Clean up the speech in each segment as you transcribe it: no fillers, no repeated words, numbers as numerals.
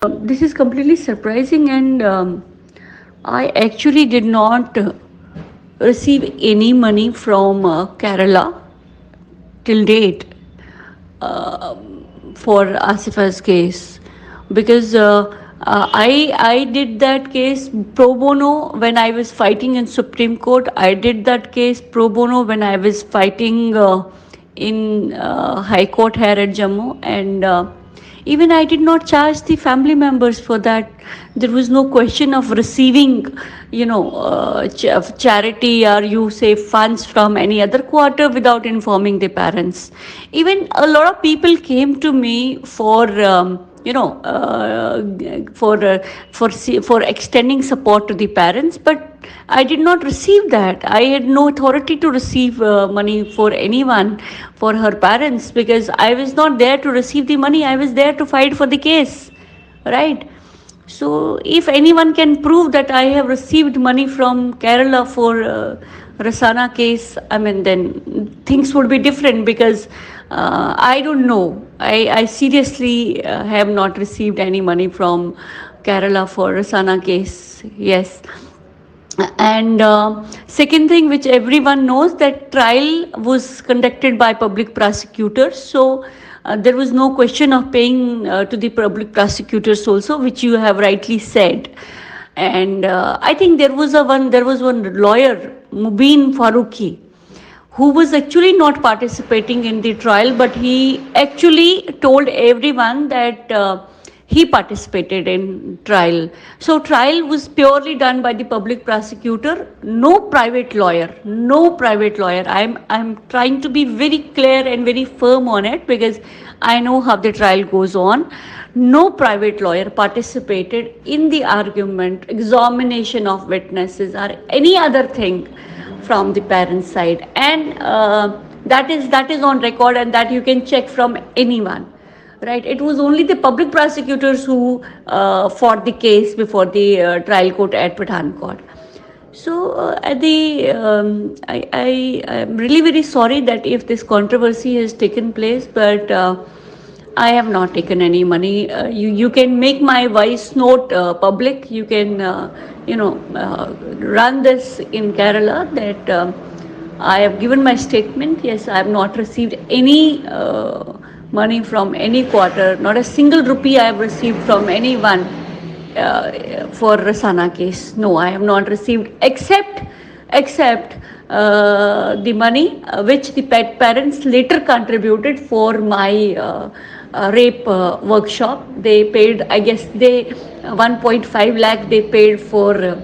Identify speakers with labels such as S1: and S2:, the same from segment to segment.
S1: This is completely surprising, and I actually did not receive any money from Kerala till date uh, for Asifa's case, because I did that case pro bono when I was fighting in Supreme Court. I did that case pro bono when I was fighting in High Court here at Jammu, and even I did not charge the family members for that. There was no question of receiving, charity, or you say funds from any other quarter without informing the parents. Even a lot of people came to me for. For for extending support to the parents, but I did not receive that. I had no authority to receive money for anyone, for her parents, because I was not there to receive the money. I was there to fight for the case, right? So, if anyone can prove that I have received money from Kerala for Rasana case, I mean, then things would be different, because I don't know. I seriously have not received any money from Kerala for Rasana case. Yes. And second thing, which everyone knows, that trial was conducted by public prosecutors. So there was no question of paying to the public prosecutors also, which you have rightly said. And I think there was one lawyer, Mubin Faruqi, who was actually not participating in the trial, but he actually told everyone that he participated in trial. So trial was purely done by the public prosecutor, no private lawyer, no private lawyer. I'm trying to be very clear and very firm on it, because I know how the trial goes on. No private lawyer participated in the argument, examination of witnesses, or any other thing from the parents' side, and that is on record, and that you can check from anyone, right? It was only the public prosecutors who fought the case before the trial court at Pathankot. So at the I am really very sorry that if this controversy has taken place, but I have not taken any money. You can make my voice note public. You can run this in Kerala that I have given my statement. Yes, I have not received any money from any quarter. Not a single rupee I have received from anyone for Rasana case. No, I have not received, except the money which the pet parents later contributed for my rape workshop. They paid, I guess, they 1.5 lakh they paid for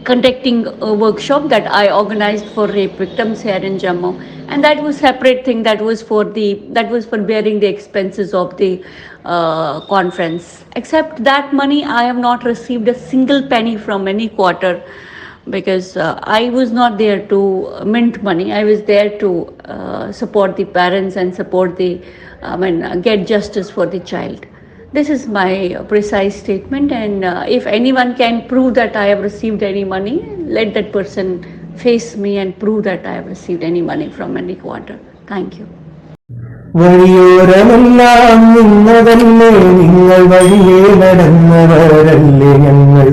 S1: conducting a workshop that I organized for rape victims here in Jammu, and that was separate thing. That was for bearing the expenses of the conference. Except that money, I have not received a single penny from any quarter, because I was not there to mint money. I was there to support the parents and support get justice for the child. This is my precise statement, and if anyone can prove that I have received any money, let that person face me and prove that I have received any money from any quarter. Thank you.
S2: വഴിയോരമെല്ലാം നിന്നതല്ലേ, നിങ്ങൾ വഴിയേ നടന്നവരല്ലേ ഞങ്ങൾ.